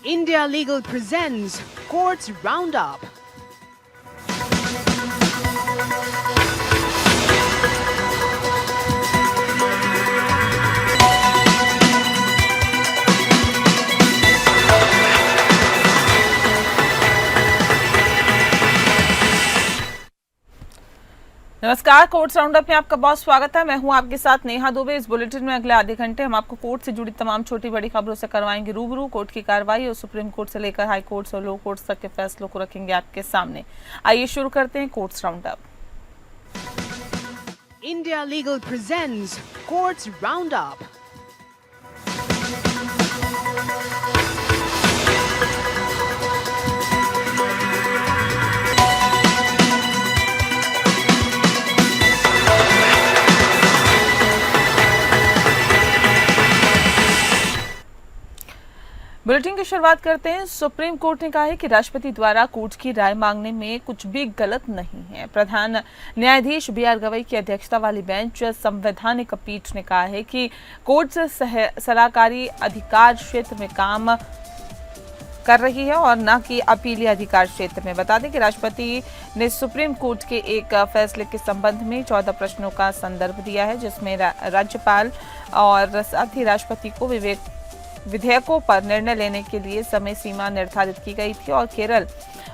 India Legal presents Courts Roundup. नमस्कार, courts roundup में आपका बहुत स्वागत है। मैं हूं आपके साथ नेहा दुबे। इस बुलेटिन में अगले आधे घंटे हम आपको कोर्ट से जुड़ी तमाम छोटी बड़ी खबरों से करवाएंगे रूबरू। कोर्ट की कार्रवाई और सुप्रीम कोर्ट से लेकर हाई कोर्ट्स और लो कोर्ट्स तक के फैसलों को रखेंगे आपके सामने। आइए शुरू करते हैं courts roundup. India Legal presents Courts Roundup. Bulletin की शुरुआत करते हैं। सुप्रीम कोर्ट ने कहा है कि राष्ट्रपति द्वारा कोर्ट की राय मांगने में कुछ भी गलत नहीं है। प्रधान न्यायाधीश बी.आर. गवई की अध्यक्षता वाली बेंच संवैधानिक पीठ ने कहा है कि कोर्ट सलाहकारी अधिकार क्षेत्र में काम कर रही है और न कि अपीलीय अधिकार क्षेत्र में। बता दें कि राष्ट्रपति ने सुप्रीम कोर्ट के एक फैसले के संबंध में 14 प्रश्नों का संदर्भ दिया है, जिसमें राज्यपाल और साथ ही राष्ट्रपति को विधेयकों पर निर्णय लेने के लिए समय सीमा निर्धारित की गई थी और केरल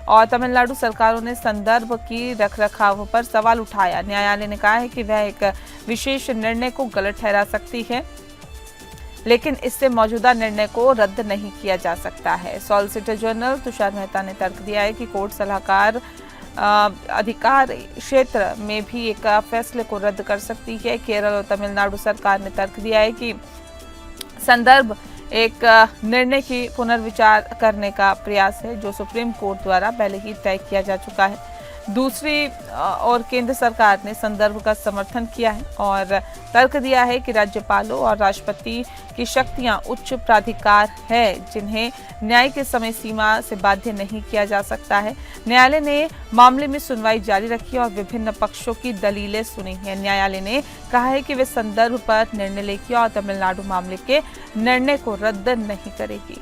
और तमिलनाडु सरकारों ने संदर्भ की रखरखाव पर सवाल उठाया। न्यायालय ने कहा है कि वह एक विशेष निर्णय को गलत ठहरा सकती है, लेकिन इससे मौजूदा निर्णय को रद्द नहीं किया जा सकता है। सॉलिसिटर जनरल तुषार मेहता ने तर्क दिया है कि कोर्ट सलाहकार अधिकार क्षेत्र में भी एक फैसले को रद्द कर सकती है। केरल और तमिलनाडु सरकार ने तर्क दिया है कि संदर्भ एक निर्णय की पुनर्विचार करने का प्रयास है, जो सुप्रीम कोर्ट द्वारा पहले ही तय किया जा चुका है। दूसरी और केंद्र सरकार ने संदर्भ का समर्थन किया है और तर्क दिया है कि राज्यपालों और राष्ट्रपति की शक्तियां उच्च प्राधिकार है, जिन्हें न्याय के समय सीमा से बाध्य नहीं किया जा सकता है। न्यायालय ने मामले में सुनवाई जारी रखी और विभिन्न पक्षों की दलीलें सुनी हैं। न्यायालय ने कहा है कि वे संदर्भ पर निर्णय लेगी और तमिलनाडु मामले के निर्णय को रद्द नहीं करेगी।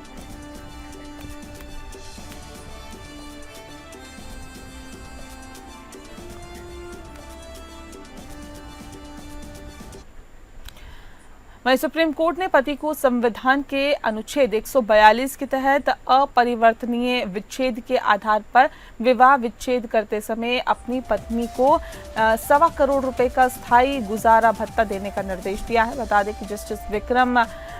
वहीं सुप्रीम कोर्ट ने पति को संविधान के अनुच्छेद 142 के तहत अपरिवर्तनीय विच्छेद के आधार पर विवाह विच्छेद करते समय अपनी पत्नी को 1.25 करोड़ रुपए का स्थायी गुजारा भत्ता देने का निर्देश दिया है। बता दें कि जस्टिस विक्रम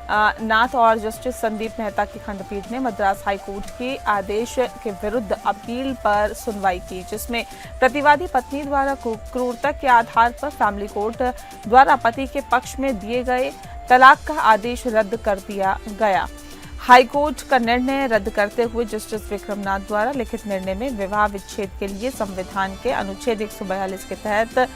नाथ और जस्टिस संदीप मेहता की खंडपीठ ने मद्रास हाई कोर्ट के आदेश के विरुद्ध अपील पर सुनवाई की, जिसमें प्रतिवादी पत्नी द्वारा क्रूरता के आधार पर फैमिली कोर्ट द्वारा पति के पक्ष में दिए गए तलाक का आदेश रद्द कर दिया गया। हाई कोर्ट का निर्णय रद्द करते हुए जस्टिस विक्रमनाथ द्वारा लिखित निर्णय में विवाह विच्छेद के लिए संविधान के अनुच्छेद 142 के तहत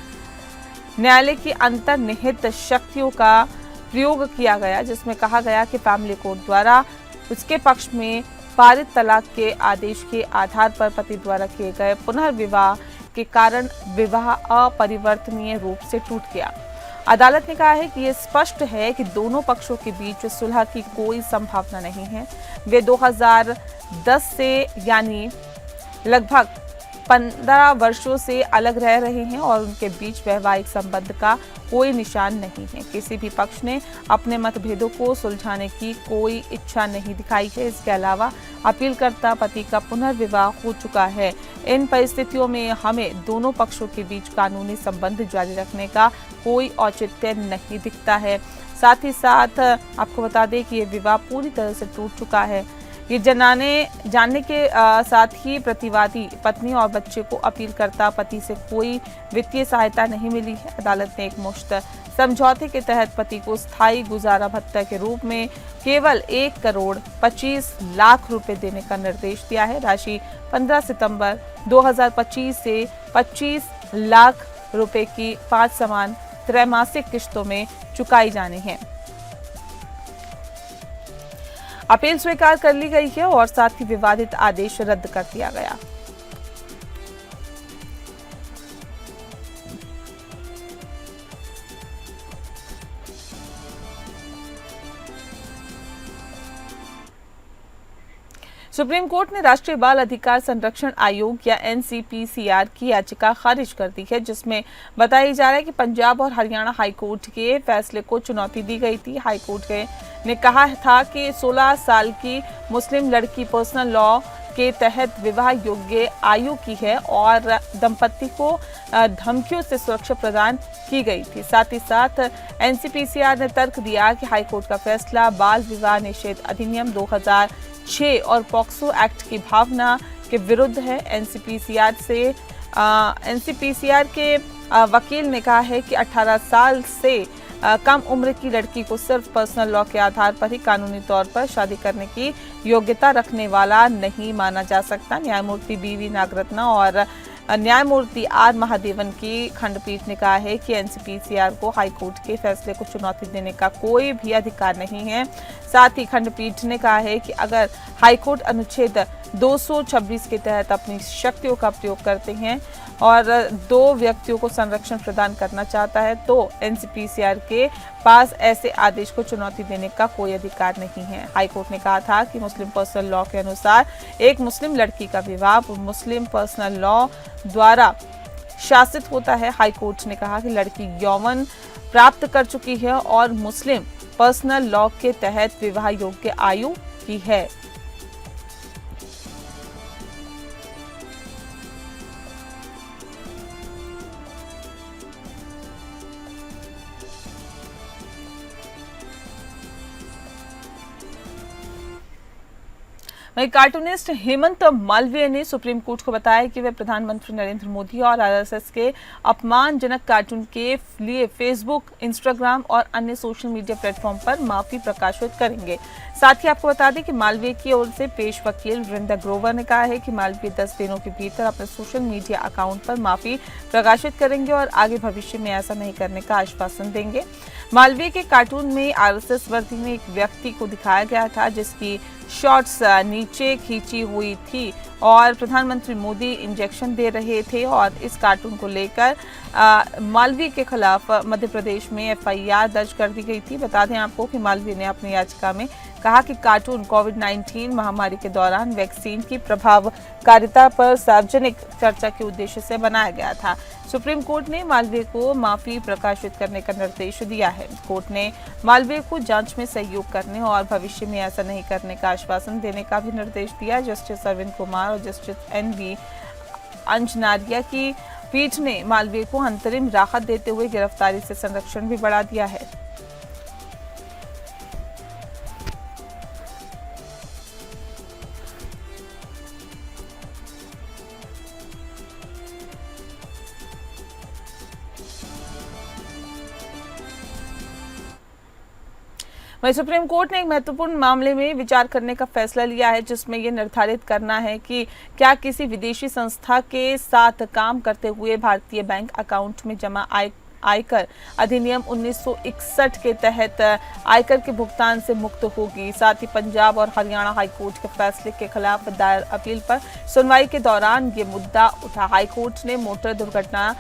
न्यायालय की अंतर्निहित शक्तियों का प्रयोग किया गया, जिसमें कहा गया कि फैमिली कोर्ट द्वारा उसके पक्ष में पारित तलाक के आदेश के आधार पर पति द्वारा किए गए पुनर्विवाह के कारण विवाह अपरिवर्तनीय रूप से टूट गया। अदालत ने कहा है कि यह स्पष्ट है कि दोनों पक्षों के बीच सुलह की कोई संभावना नहीं है। वे 2010 से यानी लगभग 15 वर्षों से अलग रह रहे हैं और उनके बीच वैवाहिक संबंध का कोई निशान नहीं है। किसी भी पक्ष ने अपने मतभेदों को सुलझाने की कोई इच्छा नहीं दिखाई है। इसके अलावा अपीलकर्ता पति का पुनर्विवाह हो चुका है। इन परिस्थितियों में हमें दोनों पक्षों के बीच कानूनी संबंध जारी रखने का कोई औचित्य नहीं दिखता है। साथ ही साथ आपको बता दें कि ये विवाह पूरी तरह से टूट चुका है। ये जानने के साथ ही प्रतिवादी पत्नी और बच्चे को अपीलकर्ता पति से कोई वित्तीय सहायता नहीं मिली है। अदालत ने एक मुश्त समझौते के तहत पति को स्थायी गुजारा भत्ता के रूप में केवल 1 करोड़ 25 लाख रुपए देने का निर्देश दिया है। राशि 15 सितंबर 2025 से 25 लाख रुपए की 5 समान त्रैमासिक किश्तों में चुकाई जानी है। अपील स्वीकार कर ली गई है और साथ ही विवादित आदेश रद्द कर दिया गया। सुप्रीम कोर्ट ने राष्ट्रीय बाल अधिकार संरक्षण आयोग या एनसीपीसीआर की याचिका खारिज कर दी है, जिसमें बताया जा रहा है कि पंजाब और हरियाणा हाईकोर्ट के फैसले को चुनौती दी गई थी। हाईकोर्ट ने कहा था कि 16 साल की मुस्लिम लड़की पर्सनल लॉ के तहत विवाह योग्य आयु की है और दंपति को धमकियों से सुरक्षा प्रदान की गई थी। साथ ही साथ एनसीपीसीआर ने तर्क दिया कि हाईकोर्ट का फैसला बाल विवाह निषेध अधिनियम 2006 और पॉक्सो एक्ट की भावना के विरुद्ध है। एनसीपीसीआर के वकील ने कहा है कि 18 साल से कम उम्र की लड़की को सिर्फ पर्सनल लॉ के आधार पर ही कानूनी तौर पर शादी करने की योग्यता रखने वाला नहीं माना जा सकता। न्यायमूर्ति बीवी नागरत्ना और न्यायमूर्ति आर महादेवन की खंडपीठ ने कहा है कि एनसीपीसीआर को हाईकोर्ट के फैसले को चुनौती देने का कोई भी अधिकार नहीं है। साथ ही खंडपीठ ने कहा है कि अगर हाईकोर्ट अनुच्छेद 226 के तहत अपनी शक्तियों का प्रयोग करते हैं और दो व्यक्तियों को संरक्षण प्रदान करना चाहता है तो एनसीपीसीआर के पास ऐसे आदेश को चुनौती देने का कोई अधिकार नहीं है। हाईकोर्ट ने कहा था कि मुस्लिम पर्सनल लॉ के अनुसार एक मुस्लिम लड़की का विवाह मुस्लिम पर्सनल लॉ द्वारा शासित होता है। हाईकोर्ट ने कहा कि लड़की यौवन प्राप्त कर चुकी है और मुस्लिम पर्सनल लॉ के तहत विवाह योग्य आयु की है। वहीं कार्टूनिस्ट हेमंत मालवीय ने सुप्रीम कोर्ट को बताया कि वे प्रधानमंत्री नरेंद्र मोदी और आरएसएस के अपमानजनक कार्टून के लिए फेसबुक, इंस्टाग्राम और अन्य सोशल मीडिया प्लेटफॉर्म पर माफी प्रकाशित करेंगे। साथ ही आपको बता दें कि मालवीय की ओर से पेश वकील वृंदा ग्रोवर ने कहा है कि मालवीय 10 दिनों के भीतर अपने सोशल मीडिया अकाउंट पर माफी प्रकाशित करेंगे और आगे भविष्य में ऐसा नहीं करने का आश्वासन देंगे। मालवीय के कार्टून में आरएसएस वर्दी में एक व्यक्ति को दिखाया गया था जिसकी शॉर्ट्स नीचे खींची हुई थी और प्रधानमंत्री मोदी इंजेक्शन दे रहे थे और इस कार्टून को लेकर मालवीय के खिलाफ मध्य प्रदेश में एफआईआर दर्ज कर दी गई थी। बता दें आपको कि मालवीय ने अपनी याचिका में कहा कि कार्टून कोविड-19 महामारी के दौरान वैक्सीन की प्रभावकारिता पर सार्वजनिक चर्चा के उद्देश्य से बनाया गया था। सुप्रीम कोर्ट ने मालवीय को माफी प्रकाशित करने का निर्देश दिया है। कोर्ट ने मालवीय को जांच में सहयोग करने और भविष्य में ऐसा नहीं करने का आश्वासन देने का भी निर्देश दिया। जस्टिस अरविंद कुमार और जस्टिस एनवी अंजनारिया की पीठ ने मालवीय को अंतरिम राहत देते हुए गिरफ्तारी से संरक्षण भी बढ़ा दिया है। वहीं सुप्रीम कोर्ट ने एक महत्वपूर्ण मामले में विचार करने का फैसला लिया है, जिसमें यह निर्धारित करना है कि क्या किसी विदेशी संस्था के साथ काम करते हुए भारतीय बैंक अकाउंट में जमा आयकर अधिनियम 1961 के तहत आयकर के भुगतान से मुक्त होगी। साथ ही पंजाब और हरियाणा हाईकोर्ट के फैसले के खिलाफ दायर अपील पर सुनवाई के दौरान ये मुद्दा उठा। हाईकोर्ट ने मोटर दुर्घटना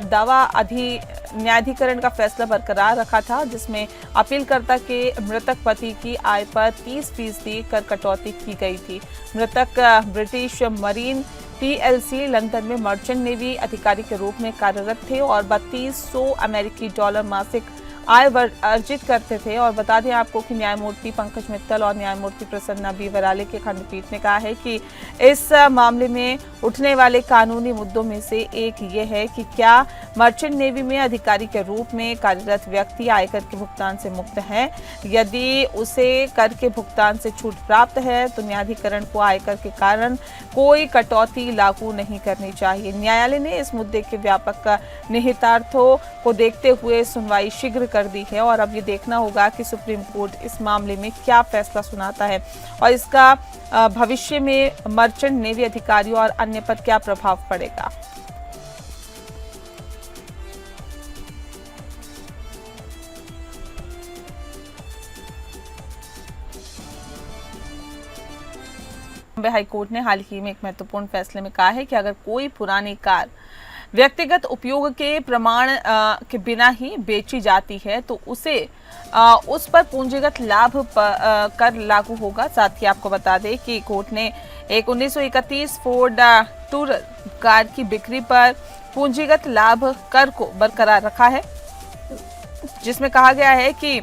दावा न्यायाधिकरण का फैसला बरकरार रखा था, जिसमें अपीलकर्ता के मृतक पति की आय पर 30% कर कटौती की गई थी। मृतक ब्रिटिश मरीन पीएलसी लंदन में मर्चेंट नेवी अधिकारी के रूप में कार्यरत थे और 3200 अमेरिकी डॉलर मासिक आय अर्जित करते थे। और बता दें आपको कि न्यायमूर्ति पंकज मित्तल और न्यायमूर्ति प्रसन्ना बी वराले के खंडपीठ ने कहा है कि इस मामले में उठने वाले कानूनी मुद्दों में से एक ये है कि क्या मर्चेंट नेवी में अधिकारी के रूप में कार्यरत व्यक्ति आयकर के भुगतान से मुक्त है। यदि उसे कर के भुगतान से छूट प्राप्त है तो न्यायाधिकरण को आयकर के कारण कोई कटौती लागू नहीं करनी चाहिए। न्यायालय ने इस मुद्दे के व्यापक निहितार्थों को देखते हुए सुनवाई शीघ्र कर दी है और अब ये देखना होगा कि सुप्रीम कोर्ट इस मामले में क्या फैसला सुनाता है और इसका भविष्य में मर्चेंट नेवी अधिकारियों और अन्य पर क्या प्रभाव पड़ेगा। बॉम्बे हाईकोर्ट ने हाल ही में एक महत्वपूर्ण फैसले में कहा है कि अगर कोई पुरानी कार व्यक्तिगत उपयोग के प्रमाण के बिना ही बेची जाती है तो उसे उस पर पूंजीगत लाभ कर लागू होगा। साथ ही आपको बता दें कि कोर्ट ने एक 1931 फोर्ड टूरर कार की बिक्री पर पूंजीगत लाभ कर को बरकरार रखा है, जिसमें कहा गया है कि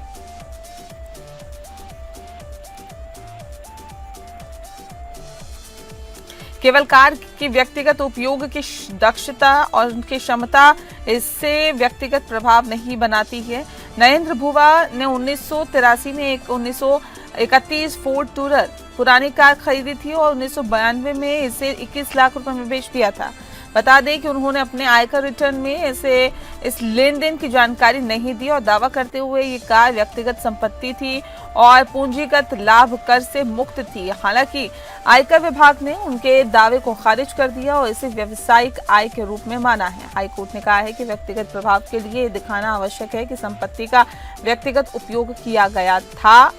केवल कार की व्यक्तिगत उपयोग की दक्षता और उनकी क्षमता इससे व्यक्तिगत प्रभाव नहीं बनाती है। नरेंद्र भुवा ने 1983 में एक 1931 फोर्ड टूरर पुरानी कार खरीदी थी और 1992 में इसे 21 लाख रुपए में बेच दिया था। बता दें कि उन्होंने अपने आयकर रिटर्न में इस लेन देन की जानकारी नहीं दी और दावा करते हुए ये कार व्यक्तिगत संपत्ति थी और पूंजीगत लाभ कर से मुक्त थी। हालांकि आयकर विभाग ने उनके दावे को खारिज कर दिया और इसे व्यावसायिक आय के रूप में माना है। हाईकोर्ट ने कहा है कि व्यक्तिगत प्रभाव के लिए दिखाना आवश्यक है कि संपत्ति का व्यक्तिगत उपयोग किया गया था,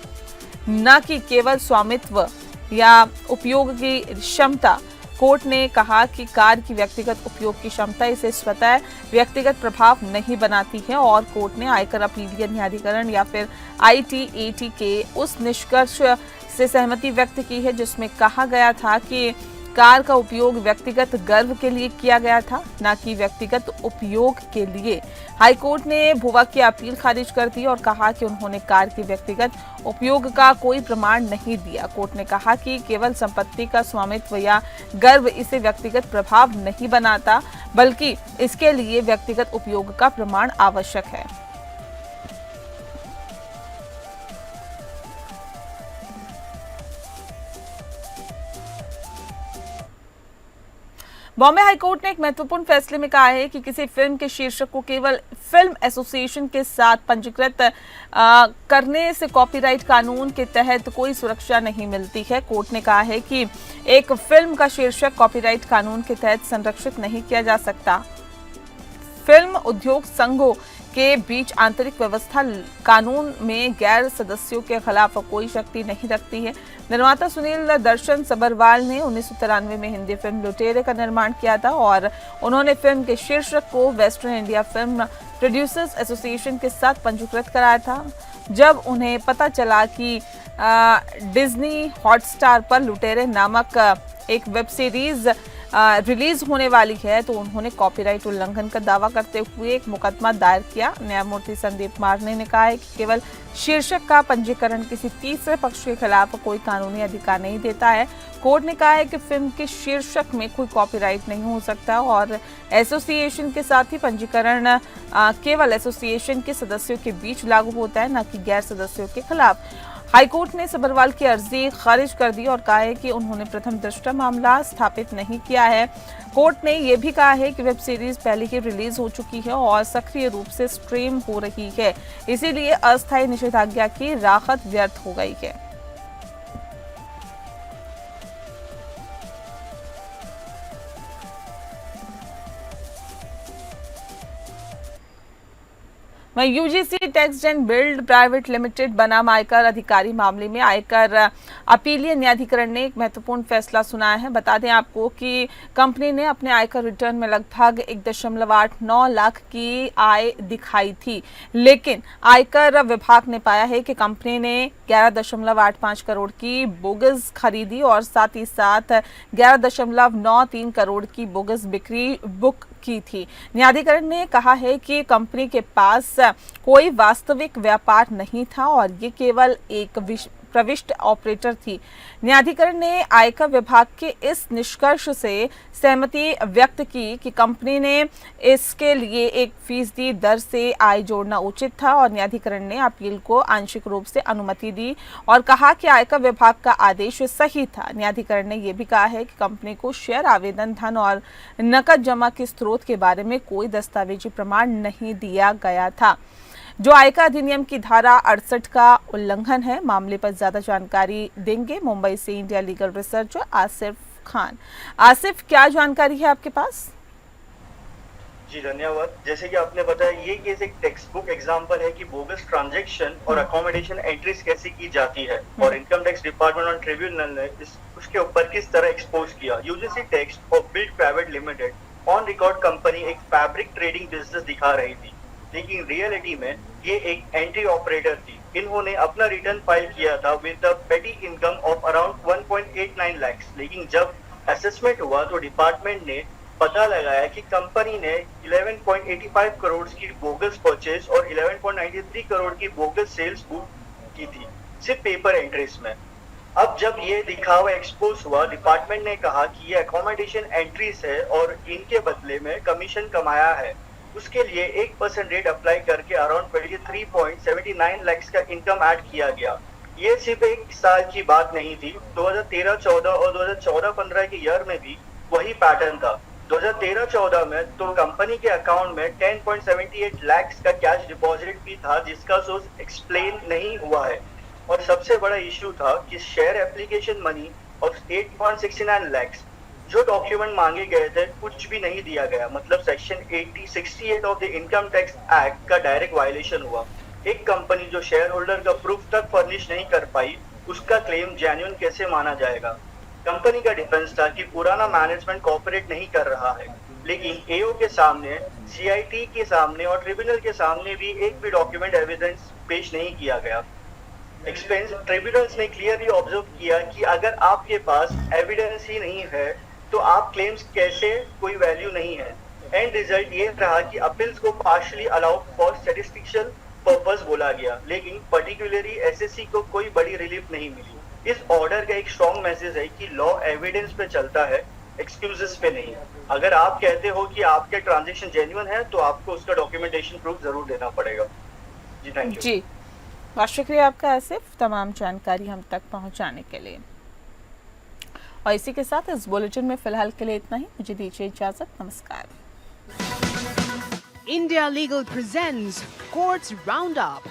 न कि केवल स्वामित्व या उपयोग की क्षमता। कोर्ट ने कहा कि कार की व्यक्तिगत उपयोग की क्षमता इसे स्वतः व्यक्तिगत प्रभाव नहीं बनाती है और कोर्ट ने आयकर अपीलीय न्यायाधिकरण या फिर ITAT के उस निष्कर्ष से सहमति व्यक्त की है जिसमें कहा गया था कि कार का उपयोग व्यक्तिगत गर्व के लिए किया गया था, न कि व्यक्तिगत उपयोग के लिए। हाईकोर्ट ने भुवा की अपील खारिज कर दी और कहा कि उन्होंने कार के व्यक्तिगत उपयोग का कोई प्रमाण नहीं दिया। कोर्ट ने कहा कि केवल संपत्ति का स्वामित्व या गर्व इसे व्यक्तिगत प्रभाव नहीं बनाता, बल्कि इसके लिए व्यक्तिगत उपयोग का प्रमाण आवश्यक है। बॉम्बे हाईकोर्ट ने एक महत्वपूर्ण फैसले में कहा है कि किसी फिल्म के शीर्षक को केवल फिल्म एसोसिएशन के साथ पंजीकृत करने से कॉपीराइट कानून के तहत कोई सुरक्षा नहीं मिलती है। कोर्ट ने कहा है कि एक फिल्म का शीर्षक कॉपीराइट कानून के तहत संरक्षित नहीं किया जा सकता। फिल्म उद्योग संघों के बीच आंतरिक व्यवस्था कानून में गैर सदस्यों के खिलाफ कोई शक्ति नहीं रखती है। निर्माता सुनील दर्शन सबरवाल ने 1993 में हिंदी फिल्म लुटेरे का निर्माण किया था और उन्होंने फिल्म के शीर्षक को western India film producers association के साथ पंजीकृत कराया था। जब उन्हें पता चला कि डिज्नी हॉटस्टार पर लुटेरे नामक एक वेब सीरीज रिलीज होने वाली है तो उन्होंने कॉपीराइट उल्लंघन का दावा करते हुए एक मुकदमा दायर किया। न्यायमूर्ति संदीप मार्ने ने कहा है कि केवल शीर्षक का पंजीकरण किसी तीसरे पक्ष के खिलाफ कोई कानूनी अधिकार नहीं देता है। कोर्ट ने कहा है कि फिल्म के शीर्षक में कोई कॉपीराइट नहीं हो सकता और एसोसिएशन के साथ ही पंजीकरण केवल एसोसिएशन के सदस्यों के बीच लागू होता है, न कि गैर सदस्यों के खिलाफ। हाईकोर्ट ने सबरवाल की अर्जी खारिज कर दी और कहा है कि उन्होंने प्रथम दृष्टया मामला स्थापित नहीं किया है। कोर्ट ने यह भी कहा है कि वेब सीरीज पहले ही रिलीज हो चुकी है और सक्रिय रूप से स्ट्रीम हो रही है, इसीलिए अस्थायी निषेधाज्ञा की राहत व्यर्थ हो गई है। वहीं UGC text and build private limited बनाम आयकर अधिकारी मामले में आयकर अपीलीय न्यायाधिकरण ने एक महत्वपूर्ण फैसला सुनाया है। बता दें आपको कि कंपनी ने अपने आयकर रिटर्न में लगभग 1.89 लाख की आय दिखाई थी, लेकिन आयकर विभाग ने पाया है कि कंपनी ने 11.85 करोड़ की बोगस खरीदी और साथ ही साथ 11.93 करोड़ की बोगस बिक्री बुक की थी। न्यायाधिकरण ने कहा है कि कंपनी के पास कोई वास्तविक व्यापार नहीं था और ये केवल एक प्रविष्ट ऑपरेटर थी। न्यायाधिकरण ने आयकर विभाग के इस निष्कर्ष से सहमति व्यक्त की कि कंपनी ने इसके लिए 1% दर से आय जोड़ना उचित था और न्यायाधिकरण ने अपील को आंशिक रूप से अनुमति दी और कहा कि आयकर विभाग का आदेश सही था। न्यायाधिकरण ने यह भी कहा है कि कंपनी को शेयर आवेदन, धन और नकद जमा के स्रोत के बारे में कोई दस्तावेजी प्रमाण नहीं दिया गया था, जो आयकर अधिनियम की धारा 68 का उल्लंघन है। मामले पर ज्यादा जानकारी देंगे मुंबई से India legal researcher Asif Khan. Asif, क्या जानकारी है आपके पास? जी धन्यवाद। जैसे कि आपने बताया, ये केस एक टेक्स्ट बुक एग्जाम्पल है कि बोगस ट्रांजैक्शन और अकोमोडेशन एंट्रीज कैसे की जाती है और इनकम टैक्स डिपार्टमेंट और ट्रिब्यूनल ने उसके ऊपर किस तरह एक्सपोज किया। यूजीसी टेक्स्ट और build private limited on record company एक फैब्रिक ट्रेडिंग बिजनेस दिखा रही थी, लेकिन रियलिटी में ये एक एंट्री ऑपरेटर थी। इन्होंने अपना रिटर्न फाइल किया था विद द पेटी इनकम ऑफ अराउंड 1.89 लाख, लेकिन जब असेसमेंट हुआ तो डिपार्टमेंट ने पता लगाया कि कंपनी ने 11.85 करोड़ की बोगस परचेज और 11.93 करोड़ की बोगस सेल्स बुक की थी, सिर्फ पेपर एंट्रीज में। अब जब ये दिखावा एक्सपोज हुआ, डिपार्टमेंट ने कहा कि ये अकोमोडेशन एंट्रीज है और इनके बदले में कमीशन कमाया है। उसके लिए 1% रेट अप्लाई करके अराउंड 23.79 लाख का इनकम ऐड किया गया। ये सिर्फ एक साल की बात नहीं थी, 2013-14 और 2014-15 के ईयर में भी वही पैटर्न था। 2013-14 में तो कंपनी के अकाउंट में 10.78 लाख का कैश डिपॉजिट भी था, जिसका सोर्स एक्सप्लेन नहीं हुआ है। और सबसे बड़ा इश्यू था कि शेयर एप्लीकेशन मनी और 8.69 लाख जो डॉक्यूमेंट मांगे गए थे कुछ भी नहीं दिया गया। मतलब section 68 of the income tax act का डायरेक्ट वायलेशन हुआ। एक कंपनी जो शेयर होल्डर का प्रूफ तक फर्निश नहीं कर पाई, उसका क्लेम जेन्युइन कैसे माना जाएगा? कंपनी का डिफेंस था कि पुराना मैनेजमेंट कोऑपरेट नहीं कर रहा है, लेकिन एओ के सामने, सीआईटी के सामने और ट्रिब्यूनल के सामने भी एक भी डॉक्यूमेंट एविडेंस पेश नहीं किया गया। एक्सपेंस ट्रिब्यूनल्स ने क्लियरली ऑब्जर्व किया कि अगर आपके पास एविडेंस ही नहीं है तो आप क्लेम्स कैसे, कोई वैल्यू नहीं है। एंड रिजल्ट ये रहा कि अपील्स को partially allowed for statistical purpose बोला गया, लेकिन पर्टिकुलरली एसएससी को कोई बड़ी रिलीफ नहीं मिली। इस ऑर्डर का एक स्ट्रॉन्ग मैसेज है कि लॉ एविडेंस पे चलता है, एक्सक्यूजेस पे नहीं। अगर आप कहते हो कि आपके ट्रांजैक्शन जेन्युइन है तो आपको उसका डॉक्यूमेंटेशन प्रूफ जरूर देना पड़ेगा। जी थैंक यू। जी, बहुत शुक्रिया आपका आसिफ, तमाम जानकारी हम तक पहुंचाने के लिए। और इसी के साथ इस बुलेटिन में फिलहाल के लिए इतना ही। मुझे दीजिए इजाजत, नमस्कार। India Legal presents Courts Roundup.